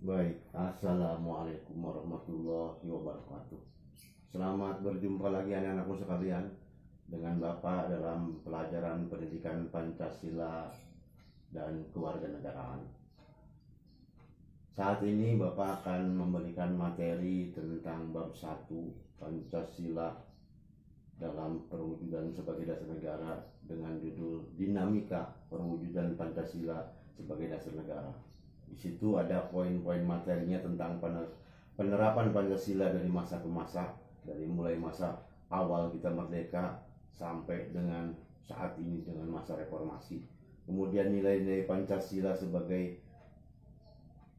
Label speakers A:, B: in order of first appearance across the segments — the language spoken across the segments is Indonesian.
A: Baik, Assalamualaikum warahmatullahi wabarakatuh. Selamat berjumpa lagi anak-anakku sekalian dengan Bapak dalam pelajaran pendidikan Pancasila dan kewarganegaraan. Saat ini Bapak akan memberikan materi tentang bab 1 Pancasila dalam perwujudan sebagai dasar negara dengan judul Dinamika Perwujudan Pancasila sebagai dasar negara. Di situ ada poin-poin materinya tentang penerapan Pancasila dari masa ke masa, dari mulai masa awal kita merdeka sampai dengan saat ini dengan masa reformasi. Kemudian nilai-nilai Pancasila sebagai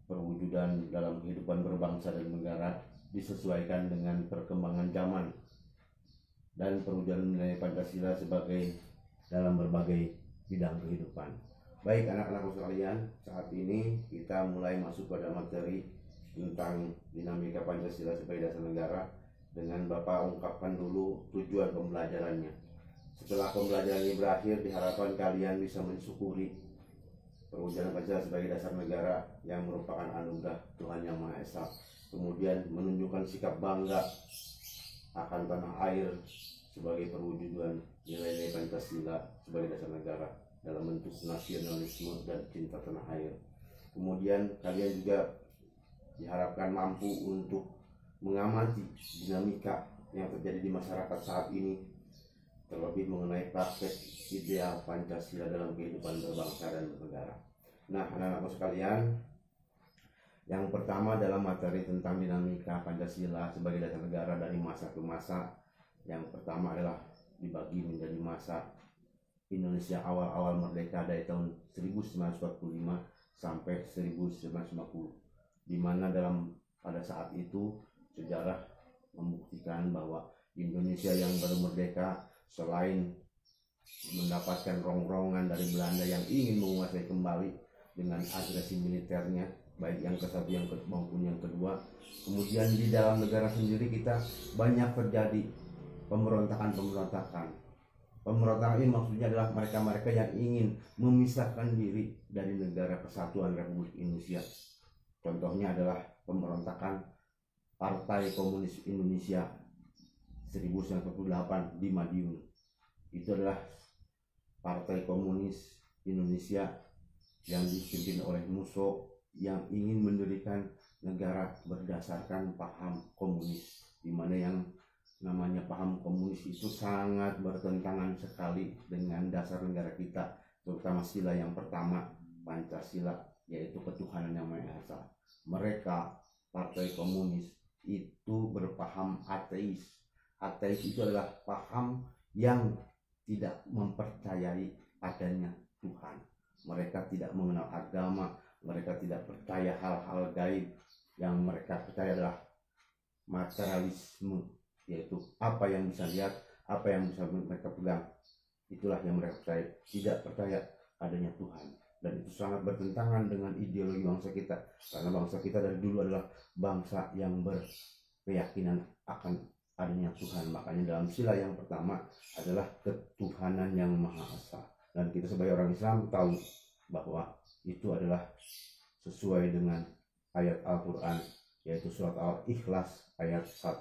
A: perwujudan dalam kehidupan berbangsa dan negara disesuaikan dengan perkembangan zaman dan perwujudan nilai Pancasila sebagai dalam berbagai bidang kehidupan. Baik anak-anakku sekalian, saat ini kita mulai masuk pada materi tentang dinamika Pancasila sebagai dasar negara dengan Bapak ungkapkan dulu tujuan pembelajarannya. Setelah pembelajaran ini berakhir, diharapkan kalian bisa mensyukuri perwujudan Pancasila sebagai dasar negara yang merupakan anugerah Tuhan Yang Maha Esa. Kemudian menunjukkan sikap bangga akan tanah air sebagai perwujudan nilai-nilai Pancasila sebagai dasar negara dalam bentuk nasionalisme dan cinta tanah air. Kemudian kalian juga diharapkan mampu untuk mengamati dinamika yang terjadi di masyarakat saat ini, terlebih mengenai praktek ideal Pancasila dalam kehidupan berbangsa dan bernegara. Nah, anak-anakku sekalian, yang pertama dalam materi tentang dinamika Pancasila sebagai dasar negara dari masa ke masa. Yang pertama adalah dibagi menjadi masa Indonesia awal-awal merdeka dari tahun 1945 sampai 1950, di mana pada saat itu sejarah membuktikan bahwa Indonesia yang baru merdeka selain mendapatkan rongrongan dari Belanda yang ingin menguasai kembali dengan agresi militernya, baik yang ke satu maupun yang kedua, kemudian di dalam negara sendiri kita banyak terjadi pemberontakan. Pemberontakan ini maksudnya adalah mereka-mereka yang ingin memisahkan diri dari negara kesatuan Republik Indonesia. Contohnya adalah pemberontakan Partai Komunis Indonesia 1948 di Madiun. Itu adalah Partai Komunis Indonesia yang dipimpin oleh Musso yang ingin mendirikan negara berdasarkan paham komunis, di mana yang namanya paham komunis itu sangat bertentangan sekali dengan dasar negara kita, terutama sila yang pertama, Pancasila, yaitu ketuhanan yang Maha Esa. Mereka, Partai Komunis, itu berpaham ateis. Ateis itu adalah paham yang tidak mempercayai adanya Tuhan. Mereka tidak mengenal agama, mereka tidak percaya hal-hal gaib. Yang mereka percaya adalah materialisme, yaitu apa yang bisa lihat, apa yang bisa mereka pegang, itulah yang mereka percaya, tidak percaya adanya Tuhan. Dan itu sangat bertentangan dengan ideologi bangsa kita, karena bangsa kita dari dulu adalah bangsa yang berkeyakinan akan adanya Tuhan. Makanya dalam sila yang pertama adalah ketuhanan yang Maha Esa, dan kita sebagai orang Islam tahu bahwa itu adalah sesuai dengan ayat Al-Quran, yaitu surat Al-Ikhlas ayat 1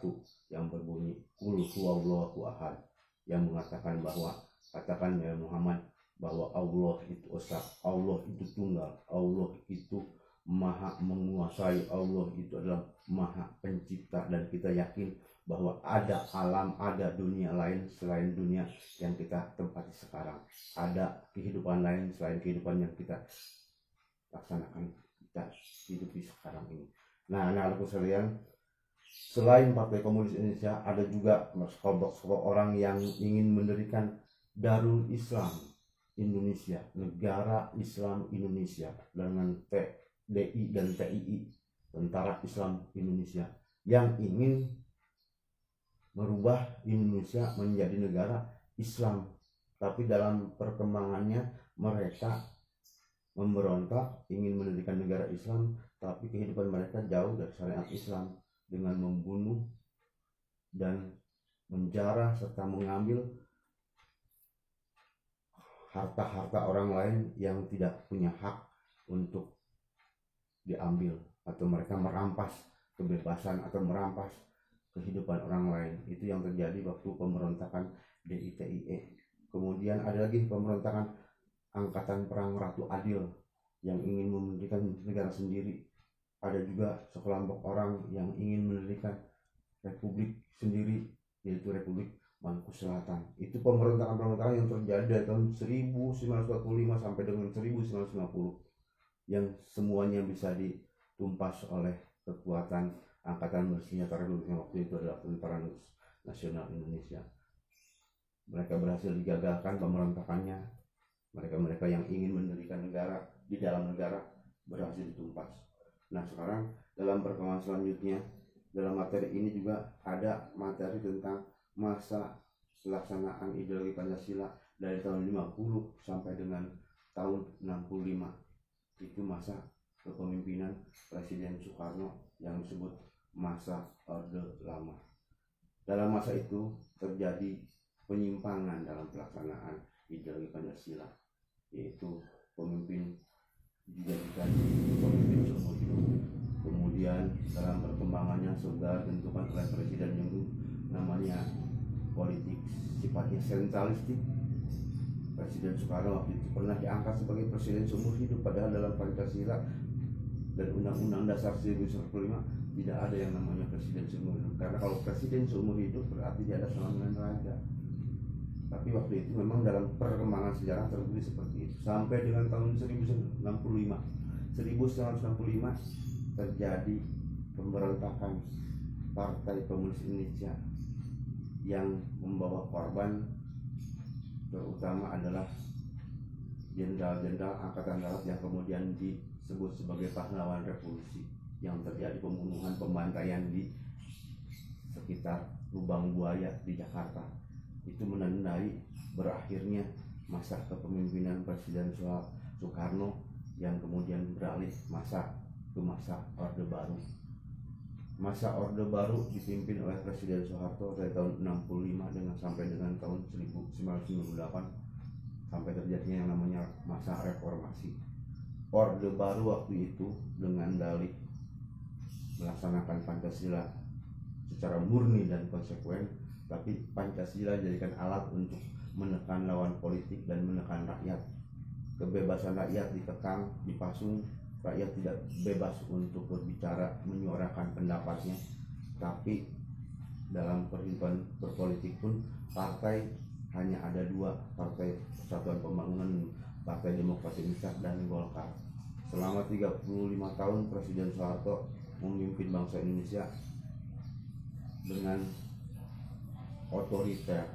A: yang berbunyi Qul huwallahu ahad, yang mengatakan bahwa katakan ya Muhammad bahwa Allah itu esa, Allah itu tunggal, Allah itu maha menguasai, Allah itu adalah maha pencipta. Dan kita yakin bahwa ada alam, ada dunia lain selain dunia yang kita tempati sekarang, ada kehidupan lain selain kehidupan yang kita laksanakan, kita hidupi sekarang ini. Nah, anak-anakku sekalian, selain Partai Komunis Indonesia, ada juga kelompok orang yang ingin mendirikan Darul Islam Indonesia, Negara Islam Indonesia, dengan TDI dan TII, Tentara Islam Indonesia, yang ingin merubah Indonesia menjadi negara Islam. Tapi dalam perkembangannya mereka memberontak, ingin mendirikan negara Islam, tapi kehidupan mereka jauh dari syariat Islam, dengan membunuh dan menjarah serta mengambil harta-harta orang lain yang tidak punya hak untuk diambil. atau mereka merampas kebebasan atau merampas kehidupan orang lain. Itu yang terjadi waktu pemberontakan DITIE. Kemudian ada lagi pemberontakan Angkatan Perang Ratu Adil yang ingin mendirikan negara sendiri. Ada juga sekelompok orang yang ingin mendirikan republik sendiri, yaitu Republik Maluku Selatan. Itu pemberontakan-pemberontakan yang terjadi dari tahun 1945 sampai dengan 1950 yang semuanya bisa ditumpas oleh kekuatan Angkatan Bersenjata Republik yang waktu itu adalah Tentara Nasional Indonesia. Mereka berhasil digagalkan pemberontakannya. Mereka yang ingin mendirikan negara di dalam negara berhasil ditumpas. Nah, sekarang dalam perkembangan selanjutnya, dalam materi ini juga ada materi tentang masa pelaksanaan ideologi Pancasila dari tahun 50 sampai dengan tahun 65. Itu masa kepemimpinan Presiden Soekarno yang disebut masa Orde Lama. Dalam masa itu terjadi penyimpangan dalam pelaksanaan ideologi Pancasila, yaitu pemimpin dijadikan pemimpin seumur hidup. Kemudian dalam perkembangannya sudah ditentukan oleh presiden yang namanya politik sifatnya sentralistik. Presiden Soekarno waktu itu pernah diangkat sebagai presiden seumur hidup, padahal dalam Pancasila dan Undang-Undang Dasar 1945 tidak ada yang namanya presiden seumur hidup. Karena kalau presiden seumur hidup berarti dia ada sama dengan raja. Tapi waktu itu memang dalam perkembangan sejarah terbukti seperti itu. Sampai dengan tahun 1965 terjadi pemberontakan Partai Komunis Indonesia yang membawa korban terutama adalah jenderal-jenderal Angkatan Darat yang kemudian disebut sebagai pahlawan revolusi, yang terjadi pembunuhan, pembantaian di sekitar Lubang Buaya di Jakarta. Itu menandai berakhirnya masa kepemimpinan Presiden Soekarno yang kemudian beralih ke masa Orde Baru. Masa Orde Baru dipimpin oleh Presiden Soeharto dari tahun 65 sampai dengan tahun 1998 sampai terjadinya yang namanya masa reformasi. Orde Baru waktu itu dengan dalih melaksanakan Pancasila secara murni dan konsekuen, tapi Pancasila dijadikan alat untuk menekan lawan politik dan menekan rakyat. Kebebasan rakyat dikekang, dipasung. Rakyat tidak bebas untuk berbicara, menyuarakan pendapatnya. Tapi dalam kehidupan berpolitik pun partai hanya ada dua, Partai Persatuan Pembangunan, Partai Demokrasi Indonesia, dan Golkar. Selama 35 tahun Presiden Soeharto memimpin bangsa Indonesia dengan otoriter.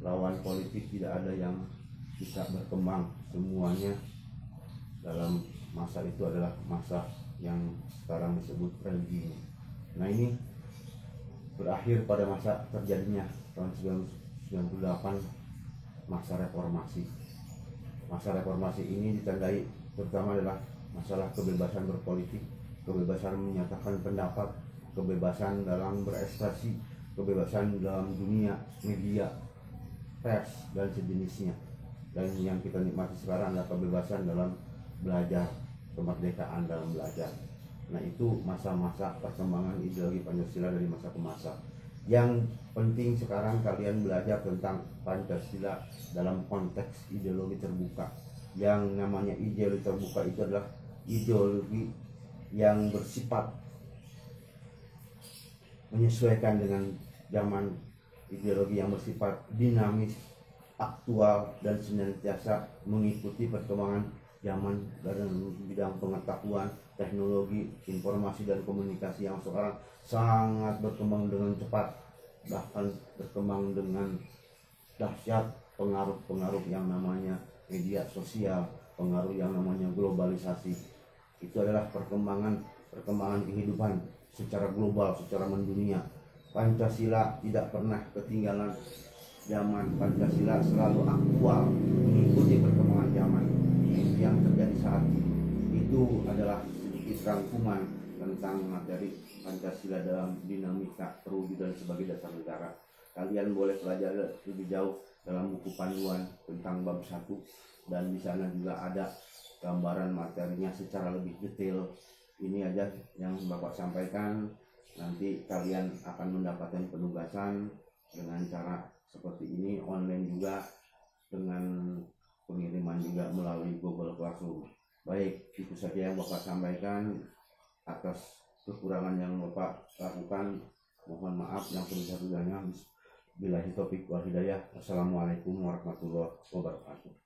A: Lawan politik tidak ada yang bisa berkembang, semuanya dalam masa itu adalah masa yang sekarang disebut rezim. Nah, ini berakhir pada masa terjadinya tahun 1998 masa reformasi. Masa reformasi ini ditandai terutama adalah masalah kebebasan berpolitik, kebebasan menyatakan pendapat, kebebasan dalam berekspresi, kebebasan dalam dunia media, pers dan sejenisnya. Dan yang kita nikmati sekarang adalah kebebasan dalam belajar, kemerdekaan dalam belajar. Nah, itu masa-masa perkembangan ideologi Pancasila dari masa ke masa. Yang penting sekarang kalian belajar tentang Pancasila dalam konteks ideologi terbuka. Yang namanya ideologi terbuka itu adalah ideologi yang bersifat menyesuaikan dengan zaman, ideologi yang bersifat dinamis, aktual, dan senantiasa mengikuti perkembangan zaman dalam bidang pengetahuan, teknologi, informasi dan komunikasi yang sekarang sangat berkembang dengan cepat, bahkan berkembang dengan dahsyat. Pengaruh-pengaruh yang namanya media sosial, pengaruh yang namanya globalisasi, itu adalah perkembangan kehidupan secara global, secara mendunia. Pancasila tidak pernah ketinggalan zaman. Pancasila selalu aktual, mengikuti perkembangan zaman yang terjadi saat ini. Itu adalah sedikit rangkuman tentang materi Pancasila dalam dinamika perwujudan sebagai dasar negara. Kalian boleh pelajari lebih jauh dalam buku panduan tentang bab 1, dan di sana juga ada gambaran materinya secara lebih detail. Ini aja yang Bapak sampaikan. Nanti kalian akan mendapatkan penugasan dengan cara seperti ini, online juga, dengan pengiriman juga melalui Google Classroom. Baik, itu saja yang Bapak sampaikan. Atas kekurangan yang Bapak lakukan, mohon maaf yang sebesar-besarnya. Billahi taufiq wal hidayah. Wassalamualaikum warahmatullahi wabarakatuh.